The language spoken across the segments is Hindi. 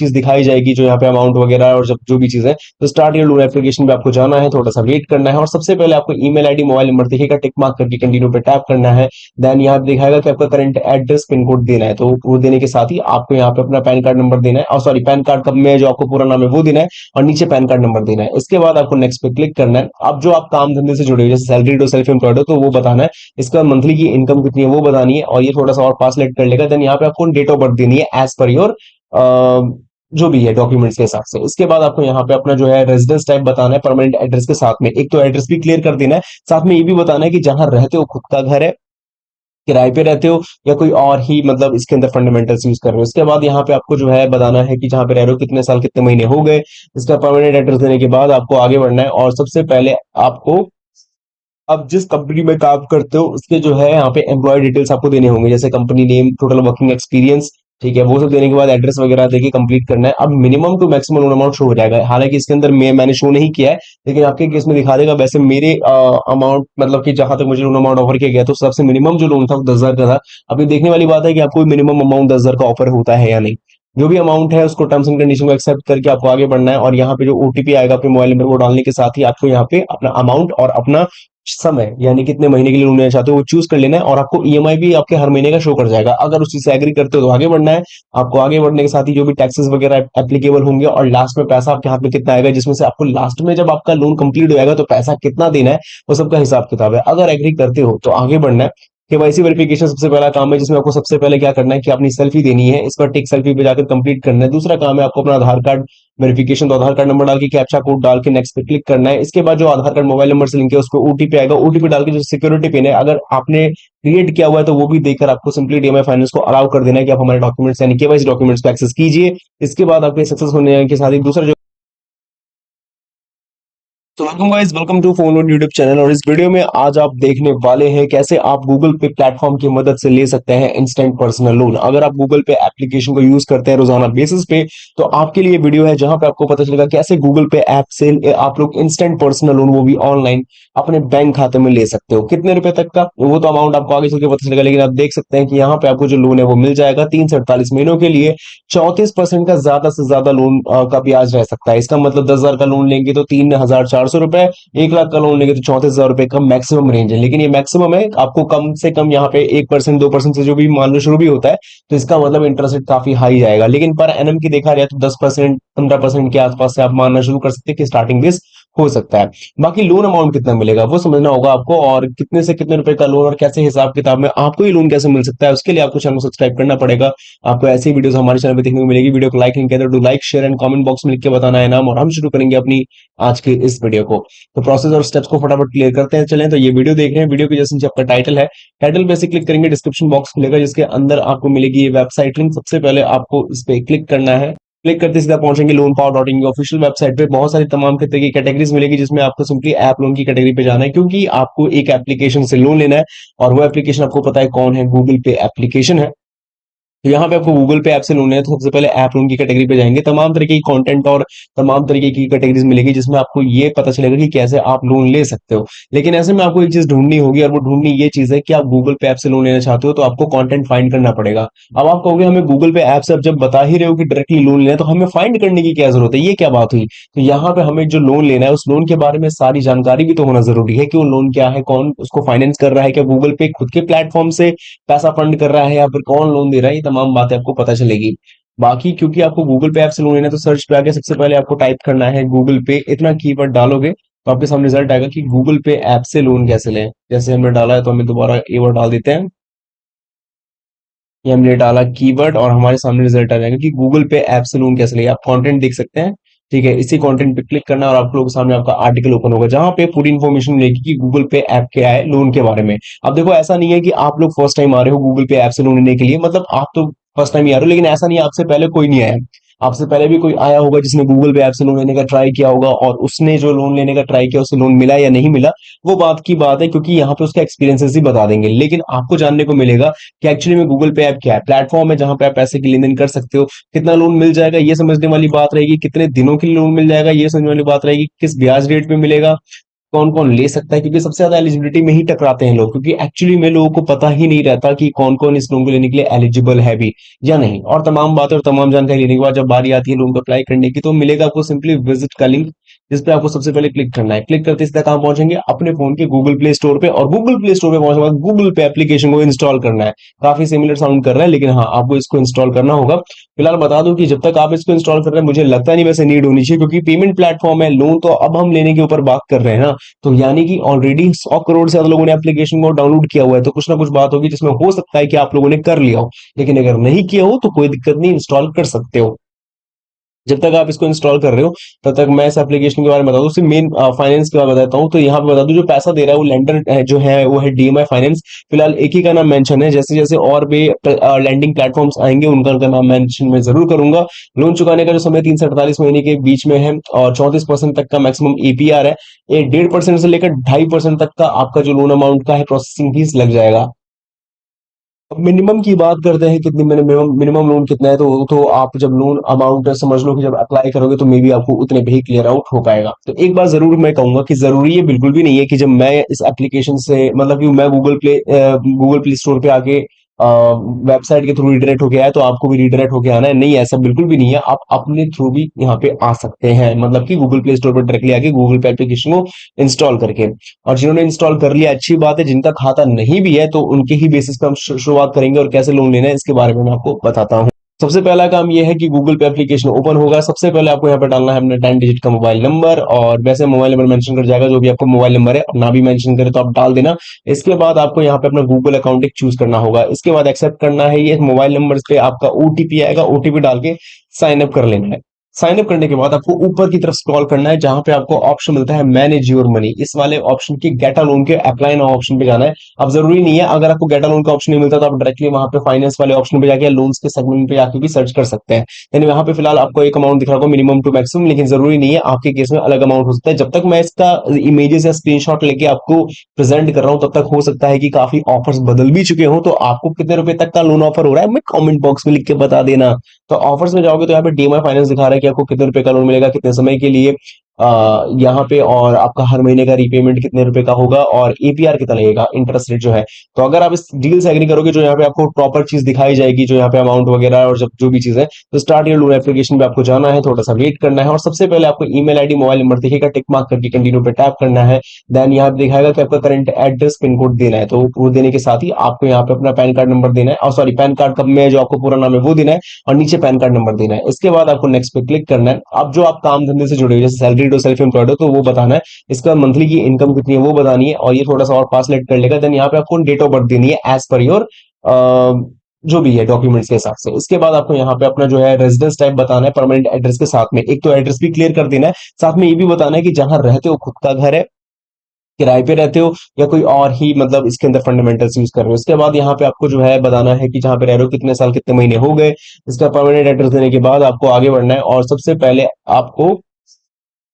चीज दिखाई जाएगी जो यहाँ पे अमाउंट वगैरह और जब जो भी चीज है। तो स्टार्ट योर लोन एप्लीकेशन पे आपको जाना है, थोड़ा सा वेट करना है और सबसे पहले आपको ईमेल आईडी मोबाइल नंबर दिखेगा, टिक मार्क करके कंटिन्यू पे टैप करना है। देन यहाँ पे दिखाएगा कि आपका करंट एड्रेस पिन कोड देना है, तो वो देने के साथ ही आपको यहाँ पे अपना पैन कार्ड नंबर देना है, और सॉरी पैन कार्ड का में जो आपको पूरा नाम है वो देना है और नीचे पैन कार्ड नंबर देना है। इसके बाद आपको नेक्स्ट पे क्लिक करना है। अब जो आप काम धंधे से जुड़े हो जैसे सैलरीड हो, सेल्फ एम्प्लॉयड हो, तो वो बताना है। इसके बाद मंथली की इनकम कितनी है वो बतानी है, और ये थोड़ा सा और पास लेट कर लेगा। देन यहाँ पे आपको डेट ऑफ बर्थ देनी है एज पर योर जो भी है डॉक्यूमेंट्स के हिसाब से। इसके बाद आपको यहाँ पे अपना जो है रेजिडेंस टाइप बताना है परमानेंट एड्रेस के साथ में। एक तो एड्रेस भी क्लियर कर देना है, साथ में ये भी बताना है कि जहां रहते हो खुद का घर है, किराए पे रहते हो, या कोई और ही मतलब इसके अंदर फंडामेंटल्स यूज कर रहे हो। इसके बाद यहाँ पे आपको जो है बताना है कि जहाँ पे रह रहे हो कितने साल कितने महीने हो गए। इसका परमानेंट एड्रेस देने के बाद आपको आगे बढ़ना है, और सबसे पहले आपको अब जिस कंपनी में काम करते हो उसके जो है यहाँ पे एम्प्लॉय डिटेल्स आपको देने होंगे, जैसे company name, total working experience, ठीक है। वो सब देने के बाद एड्रेस वगैरह देके कंप्लीट करना है। अब minimum to maximum loan amount show हो जाएगा, हालांकि इसके अंदर मैंने शो नहीं किया है, लेकिन आपके केस में दिखा देगा। वैसे मेरे अमाउंट मतलब कि जहां तक मुझे लोन अमाउंट ऑफर किया गया तो सबसे मिनिमम जो लोन था वो 10,000 का था। अभी देखने वाली बात है कि आपको मिनिमम अमाउंट 10,000 का ऑफर होता है या नहीं। जो भी अमाउंट है उसको टर्म्स एंड कंडीशन को एक्सेप्ट करके आपको आगे बढ़ना है, और यहाँ पे जो ओटीपी आएगा अपने मोबाइल नंबर वो डालने के साथ ही आपको यहाँ पे अपना अमाउंट और अपना समय यानी कितने महीने के लिए लोन लेना चाहते हो वो चूज कर लेना है, और आपको ईएमआई भी आपके हर महीने का शो कर जाएगा। अगर उस चीज से एग्री करते हो तो आगे बढ़ना है। आपको आगे बढ़ने के साथ ही जो भी टैक्सेस वगैरह एप्लीकेबल होंगे और लास्ट में पैसा आपके हाथ में कितना आएगा, जिसमें से आपको लास्ट में जब आपका लोन कंप्लीट हो जाएगा तो पैसा कितना देना है वो सबका हिसाब किताब है। अगर एग्री करते हो तो आगे बढ़ना है। केवाईसी वेरिफिकेशन सबसे पहला काम है, जिसमें आपको सबसे पहले क्या करना है कि अपनी सेल्फी देनी है, इस पर टिक सेल्फी पे जाकर कंप्लीट करना है। दूसरा काम है आपको अपना आधार कार्ड वेरिफिकेशन, तो आधार कार्ड नंबर डाल के कैप्चा कोड डाल के नेक्स्ट पे क्लिक करना है। इसके बाद जो आधार कार्ड मोबाइल नंबर से लिंक है उस पर ओटीपी आएगा, ओटीपी डाल के जो सिक्योरिटी पिन है अगर आपने क्रिएट किया हुआ है तो वो भी देकर आपको सिंपली डीएमआई फाइनेंस को अलाउ कर देना है कि आप हमारे डॉक्यूमेंट्स यानी केवाईसी डॉक्यूमेंट्स को एक्सेस कीजिए। इसके बाद आपके सक्सेस होने के साथ ही दूसरा जो तो welcome guys, welcome to phone loan YouTube channel. और इस वीडियो में आज आप देखने वाले हैं कैसे आप गूगल पे प्लेटफॉर्म की मदद से ले सकते हैं इंस्टेंट पर्सनल लोन। अगर आप गूगल पे एप्लीकेशन को यूज करते हैं रोजाना बेसिस पे तो आपके लिए वीडियो है जहां पे आपको पता चलेगा कैसे गूगल पे ऐप से आप लोग इंस्टेंट पर्सनल लोन वो भी ऑनलाइन अपने बैंक खाते में ले सकते हो। कितने रुपए तक का वो तो अमाउंट आपको आगे चल के पता चलेगा, लेकिन आप देख सकते हैं कि यहाँ पे आपको जो लोन है वो मिल जाएगा 3 से 48 महीनों के लिए। 34% का ज्यादा से ज्यादा लोन का ब्याज रह सकता है। इसका मतलब 10,000 का लोन लेंगे तो 3,400 रुपए, 1 लाख का लोन लेंगे तो 34,000 रुपए का मैक्सिमम रेंज है। लेकिन ये मैक्सिमम है, आपको कम से कम यहाँ पे 1% 2% से जो भी मान लो शुरू भी होता है, तो इसका मतलब इंटरेस्ट रेट काफी हाई जाएगा। लेकिन पर एनम की देखा जाए तो 10% 15% के आसपास से आप मानना शुरू कर सकते हैं कि स्टार्टिंग बेस हो सकता है। बाकी लोन अमाउंट कितना मिलेगा वो समझना होगा आपको, और कितने से कितने रुपए का लोन और कैसे हिसाब किताब में आपको ये लोन कैसे मिल सकता है उसके लिए आपको चैनल को सब्सक्राइब करना पड़ेगा। आपको ऐसी वीडियोस हमारे चैनल पे देखने को मिलेगी। वीडियो को लाइक नहीं किया तो do like share and comment box में लिख के बताना है नाम, और हम शुरू करेंगे अपनी आज की इस वीडियो को। तो प्रोसेस और स्टेप्स को फटाफट क्लियर करते हैं। चलें, तो ये वीडियो देख रहे हैं, वीडियो के जैसे नीचे आपका टाइटल है, टाइटल पे से क्लिक करेंगे डिस्क्रिप्शन बॉक्स खुलेगा जिसके अंदर आपको मिलेगी ये वेबसाइट लिंक। सबसे पहले आपको इस पे क्लिक करना है। क्लिक करते सीधा पहुंचेंगे लोन पावर डॉट इन की ऑफिशियल वेबसाइट पे। बहुत सारी तमाम तरह की कैटेगरीज मिलेगी जिसमें आपको सिंपली ऐप लोन की कैटेगरी पे जाना है, क्योंकि आपको एक एप्लीकेशन से लोन लेना है, और वो एप्लीकेशन आपको पता है कौन है, गूगल पे एप्लीकेशन है। तो यहाँ पे आपको गूगल पे ऐप से लोन है तो सबसे पहले ऐप लोन की कैटेगरी पे जाएंगे। तमाम तरीके की कंटेंट और तमाम तरीके की कैटेगरीज मिलेगी जिसमें आपको ये पता चलेगा कि कैसे आप लोन ले सकते हो। लेकिन ऐसे में आपको एक चीज ढूंढनी होगी, और वो ढूंढनी ये चीज है कि आप गूगल पे ऐप से लोन लेना चाहते हो तो आपको कंटेंट फाइंड करना पड़ेगा। अब आप कहोगे हमें गूगल पे ऐप से अब जब बता ही रहे हो कि डायरेक्टली लोन लेना है तो हमें फाइंड करने की क्या जरूरत है, ये क्या बात हुई। तो यहाँ पे हमें जो लोन लेना है उस लोन के बारे में सारी जानकारी भी तो होना जरूरी है कि वो लोन क्या है, कौन उसको फाइनेंस कर रहा है, क्या गूगल पे खुद के प्लेटफॉर्म से पैसा फंड कर रहा है या फिर कौन लोन दे रहा है, ये तमाम बातें आपको पता चलेगी। बाकी क्योंकि आपको गूगल पे ऐप से लोन लेना है तो सर्च पे आके सबसे पहले आपको टाइप करना है गूगल पे, इतना कीवर्ड डालोगे तो आपके सामने रिजल्ट आएगा कि गूगल पे ऐप से लोन कैसे लें। जैसे हमने डाला है तो हमें दोबारा ये वर्ड डाल देते हैं, ये हमने डाला कीवर्ड और हमारे सामने रिजल्ट आ जाएगा कि गूगल पे ऐप से लोन कैसे ले। आप कंटेंट देख सकते हैं, ठीक है। इसी कंटेंट पे क्लिक करना और आप लोगों के सामने आपका आर्टिकल ओपन होगा जहां पे पूरी इन्फॉर्मेशन मिलेगी कि गूगल पे ऐप क्या है लोन के बारे में। अब देखो ऐसा नहीं है कि आप लोग फर्स्ट टाइम आ रहे हो गूगल पे ऐप से लोन लेने के लिए, मतलब आप तो फर्स्ट टाइम ही आ रहे हो, लेकिन ऐसा नहीं है आपसे पहले कोई नहीं आया। आपसे पहले भी कोई आया होगा जिसने गूगल पे ऐप से लोन लेने का ट्राई किया होगा, और उसने जो लोन लेने का ट्राई किया उसे लोन मिला या नहीं मिला वो बात की बात है, क्योंकि यहाँ पे उसका एक्सपीरियंसेस ही बता देंगे। लेकिन आपको जानने को मिलेगा कि एक्चुअली में गूगल पे ऐप क्या है, प्लेटफॉर्म है जहां पे आप पैसे की लेन देन कर सकते हो। कितना लोन मिल जाएगा ये समझने वाली बात रहेगी, कितने दिनों के लिए लोन मिल जाएगा ये समझने वाली बात रहेगी, किस ब्याज रेट पे मिलेगा, कौन कौन ले सकता है, क्योंकि सबसे ज्यादा एलिजिबिलिटी में ही टकराते हैं लोग, क्योंकि एक्चुअली में लोगों को पता ही नहीं रहता कि कौन कौन इस लोन को लेने के लिए एलिजिबल है भी या नहीं। और तमाम बातें और तमाम जानकारी लेने के बाद जब बारी आती है लोन को अप्लाई करने की, तो मिलेगा आपको सिंपली विजिट का लिंक, जिस पे आपको सबसे पहले क्लिक करना है। क्लिक करते सीधा कहां पहुंचेंगे, अपने फोन के गूगल प्ले स्टोर पे, और गूगल प्ले स्टोर पे पहुंचने के बाद गूगल पे एप्लीकेशन को इंस्टॉल करना है। काफी सिमिलर साउंड कर रहा है, लेकिन हाँ, आपको इसको इंस्टॉल करना होगा। फिलहाल बता दूं कि जब तक आप इसको इंस्टॉल कर रहे हैं, मुझे लगता नहीं वैसे नीड होनी चाहिए, क्योंकि पेमेंट प्लेटफॉर्म है, लोन तो अब हम लेने के ऊपर बात कर रहे हैं ना। तो यानी कि ऑलरेडी 100 करोड़ से ज्यादा लोगों ने एप्लीकेशन को डाउनलोड किया हुआ है, तो कुछ ना कुछ बात होगी जिसमें हो सकता है कि आप लोगों ने कर लिया हो। लेकिन अगर नहीं किया हो तो कोई दिक्कत नहीं, इंस्टॉल कर सकते हो। जब तक आप इसको इंस्टॉल कर रहे हो, तब तक मैं इस एप्लीकेशन के बारे में बता दूं, सिर्फ मेन फाइनेंस के बारे में बताता हूँ। तो यहाँ पे बता दूं, जो पैसा दे रहा है वो लेंडर जो है वो है डीएमआई फाइनेंस। फिलहाल एक ही का नाम मेंशन है, जैसे जैसे और भी लैंडिंग प्लेटफॉर्म्स आएंगे उनका नाम मेंशन मैं जरूर करूंगा। लोन चुकाने का जो समय 3 से 48 महीने के बीच में है, और 34% तक का मैक्सिमम एपीआर है। ये 1.5% से लेकर 2.5% तक का आपका जो लोन अमाउंट का है प्रोसेसिंग फीस लग जाएगा। अब मिनिमम की बात करते हैं, कितनी मिनिमम मिनिमम लोन कितना है, तो आप जब लोन अमाउंट समझ लो कि जब अप्लाई करोगे तो मे बी आपको उतने पे ही क्लियर आउट हो पाएगा। तो एक बात जरूर मैं कहूंगा कि जरूरी है बिल्कुल भी नहीं है कि जब मैं इस एप्लीकेशन से, मतलब कि मैं गूगल प्ले स्टोर पे आके वेबसाइट के थ्रू रिडायरेक्ट होके आया तो आपको भी रिडायरेक्ट होके आना है, नहीं ऐसा बिल्कुल भी नहीं है। आप अपने थ्रू भी यहाँ पे आ सकते हैं, मतलब कि गूगल प्ले स्टोर पर डायरेक्टली आके गूगल पे एप्लीकेशन को इंस्टॉल करके। और जिन्होंने इंस्टॉल कर लिया अच्छी बात है, जिनका खाता नहीं भी है तो उनके ही बेसिस पे हम शुरुआत करेंगे, और कैसे लोन लेना है इसके बारे में मैं आपको बताता हूँ। सबसे पहला काम यह है कि गूगल पे एप्लीकेशन ओपन होगा। सबसे पहले आपको यहाँ पे डालना है अपना 10 डिजिट का मोबाइल नंबर, और वैसे मोबाइल नंबर मेंशन कर जाएगा जो भी आपको मोबाइल नंबर है, और ना भी मेंशन करे तो आप डाल देना। इसके बाद आपको यहाँ पे अपना गूगल अकाउंट एक चूज करना होगा। इसके बाद एक्सेप्ट करना है, ये मोबाइल नंबर पे आपका ओटीपी आएगा, ओटीपी डाल के साइन अप कर लेना है। साइन अप करने के बाद आपको ऊपर की तरफ स्क्रॉल करना है, जहां पे आपको ऑप्शन मिलता है मैनेज योर मनी, इस वाले ऑप्शन की गेट अ लोन के अप्लाई नाउ ऑप्शन पे जाना है। अब जरूरी नहीं है, अगर आपको गेट अ लोन का ऑप्शन नहीं मिलता तो आप डायरेक्टली वहां पे फाइनेंस वाले ऑप्शन पे जाके लोन्स के सेगमेंट पे जाके भी सर्च कर सकते हैं। यानी वहां पे फिलहाल आपको एक अमाउंट दिख रहा होगा मिनिमम टू मैक्सिमम, लेकिन जरूरी नहीं है, आपके केस में अलग अमाउंट हो सकता है। जब तक मैं इसका इमेजेस या स्क्रीनशॉट लेके आपको प्रेजेंट कर रहा हूं, तब तक हो सकता है कि काफी ऑफर्स बदल भी चुके हो। तो आपको कितने रुपए तक का लोन ऑफर हो रहा है, मैं कमेंट बॉक्स में लिख के बता देना। तो ऑफर्स में जाओगे तो यहाँ पे डीएमआई फाइनेंस दिखा रहा है कि आपको कितने रुपए का लोन मिलेगा, कितने समय के लिए यहाँ पे, और आपका हर महीने का रीपेमेंट कितने रुपए का होगा, और एपीआर कितना लगेगा, इंटरेस्ट रेट जो है। तो अगर आप इस डील से एग्री करोगे, जो यहाँ पे आपको प्रॉपर चीज दिखाई जाएगी, जो यहाँ पे अमाउंट वगैरह और जब जो भी चीज है, तो स्टार्ट योर लोन एप्लीकेशन पे आपको जाना है, थोड़ा सा वेट करना है, और सबसे पहले आपको ईमेल आईडी मोबाइल नंबर दिखेगा, टिक मार्क करके कंटिन्यू पे टैप करना है। देन यहाँ पे दिखाएगा कि आपका करंट एड्रेस पिन कोड देना है, तो वो देने के साथ ही आपको यहाँ पे अपना पैन कार्ड नंबर देना है, और सॉरी पैन कार्ड कब में जो आपको पूरा नाम है वो देना है, और नीचे पैन कार्ड नंबर देना है। इसके बाद आपको नेक्स्ट पे क्लिक करना है। अब जो आप काम धंधे से जुड़े हो, जैसे सैलरीड हो, सेल्फ एम्प्लॉयड हो, तो वो बताना है। इसका मंथली की इनकम कितनी है वो बतानी है, और ये थोड़ा सा और पास लेट कर लेगा। देन यहाँ पे आपको डेट ऑफ बर्थ देनी है एज पर योर जो भी है डॉक्यूमेंट्स के हिसाब से। इसके बाद आपको यहाँ पे अपना जो है रेजिडेंस टाइप बताना है, परमानेंट एड्रेस के साथ में एक तो एड्रेस भी क्लियर कर देना है, साथ में ये भी बताना है कि जहां रहते हो खुद का घर है, किराए पे रहते हो, या कोई और ही मतलब इसके अंदर फंडामेंटल्स यूज कर रहे हो। इसके बाद यहाँ पे आपको जो है बताना है कि जहाँ पे रह रहे हो कितने साल कितने महीने हो गए। इसका परमानेंट एड्रेस देने के बाद आपको आगे बढ़ना है, और सबसे पहले आपको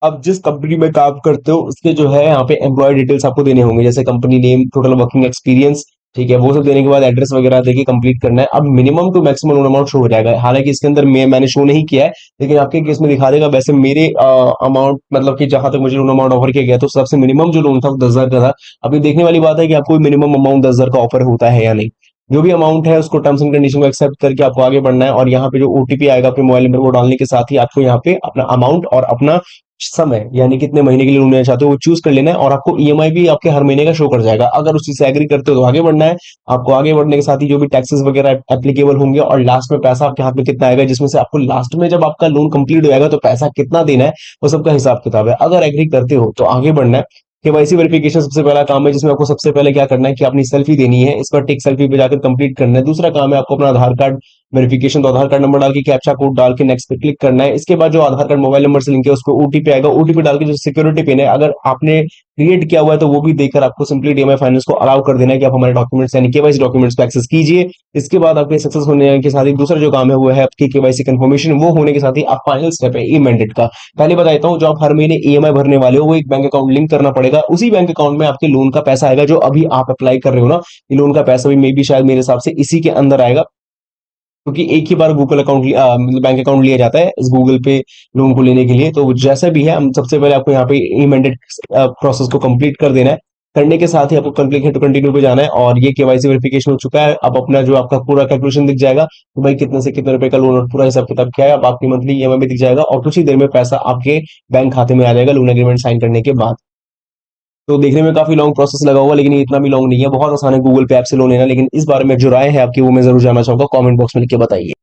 अब जिस कंपनी में काम करते हो उसके जो है यहाँ पे एम्प्लॉय डिटेल्स आपको देने होंगे, जैसे company name, total working experience, ठीक है, वो सब देने के बाद एड्रेस वगैरह देके कंप्लीट करना है। अब minimum to maximum loan amount show हो जाएगा, हालांकि इसके अंदर मैंने शो नहीं किया है, लेकिन आपके केस में दिखा देगा। वैसे मेरे अमाउंट, मतलब कि जहां तक मुझे लोन अमाउंट ऑफर किया गया तो सबसे मिनिमम जो लोन था वो 10,000 का था। अभी देखने वाली बात है कि आपको मिनिमम अमाउंट 10,000 का ऑफर होता है या नहीं। जो भी अमाउंट है उसको टर्म्स एंड कंडीशन को एक्सेप्ट करके आपको आगे बढ़ना है, और यहाँ पे जो ओटीपी आएगा अपने मोबाइल नंबर को डालने के साथ ही आपको यहाँ पे अपना अमाउंट और अपना समय, यानी कितने महीने के लिए लोन लेना चाहते हो वो चूज कर लेना है, और आपको ईएमआई भी आपके हर महीने का शो कर जाएगा। अगर उस चीज से एग्री करते हो तो आगे बढ़ना है। आपको आगे बढ़ने के साथ ही जो भी टैक्सेस वगैरह एप्लीकेबल होंगे, और लास्ट में पैसा आपके हाथ में कितना आएगा, जिसमें से आपको लास्ट में जब आपका लोन कंप्लीट हो जाएगा तो पैसा कितना देना है, वो सबका हिसाब किताब है। अगर एग्री करते हो तो आगे बढ़ना है। केवाईसी वेरिफिकेशन सबसे पहला काम है, जिसमें आपको सबसे पहले क्या करना है कि अपनी सेल्फी देनी है, इस पर टिक सेल्फी पे जाकर कंप्लीट करना है। दूसरा काम है आपको अपना आधार कार्ड वेरिफिकेशन, तो आधार कार्ड नंबर डाल के कैप्चा कोड डाल के नेक्स्ट पे क्लिक करना है। इसके बाद जो आधार कार्ड मोबाइल नंबर से लिंक है उसको ओटीपी आएगा, ओटीपी डाल के जो सिक्योरिटी पिन है अगर आपने क्रिएट किया हुआ है तो वो भी देकर आपको सिंपली डीएमआई फाइनेंस को अलाउ कर देना है कि आप हमारे डॉक्यूमेंट्स यानी केवाईसी डॉक्यूमेंट्स को एक्सेस कीजिए। इसके बाद आपके सक्सेस होने के साथ ही दूसरा जो काम है वो है आपकी केवाईसी कंफर्मेशन, वो होने के साथ ही आप फाइनल स्टेप है ई मैंडेट का। पहले बताता हूँ, जो आप हर महीने ईएमआई भरने वाले हो वो एक बैंक अकाउंट लिंक करना पड़ेगा, उसी बैंक अकाउंट में आपके लोन का पैसा आएगा। जो अभी आप अप्लाई कर रहे हो ना, ये लोन का पैसा भी मे बी शायद मेरे हिसाब से इसी के अंदर आएगा। क्योंकि एक ही बार गूगल अकाउंट मतलब बैंक अकाउंट लिया जाता है इस गूगल पे लोन को लेने के लिए। तो जैसा भी है, हम सबसे पहले आपको यहाँ पे ई मैंडेट प्रोसेस को कंप्लीट कर देना है। करने के साथ ही आपको क्लिक टू कंटिन्यू पे जाना है, और ये केवाईसी वेरिफिकेशन हो चुका है। अब अपना जो आपका पूरा कैलकुलेशन दिख जाएगा कि भाई कितने से कितने रुपए का लोन और पूरा हिसाब किताब क्या है। अब आपकी मंथली ईएमआई भी दिख जाएगा, और कुछ ही देर में पैसा आपके बैंक खाते में आ जाएगा लोन एग्रीमेंट साइन करने के बाद। तो देखने में काफी लॉन्ग प्रोसेस लगा होगा, लेकिन ये इतना भी लॉन्ग नहीं है, बहुत आसान है गूगल पे ऐप से लोन लेना। लेकिन इस बारे में जो राय है आपकी वो मैं जरूर जानना चाहूंगा, कमेंट बॉक्स में लिख के बताइए।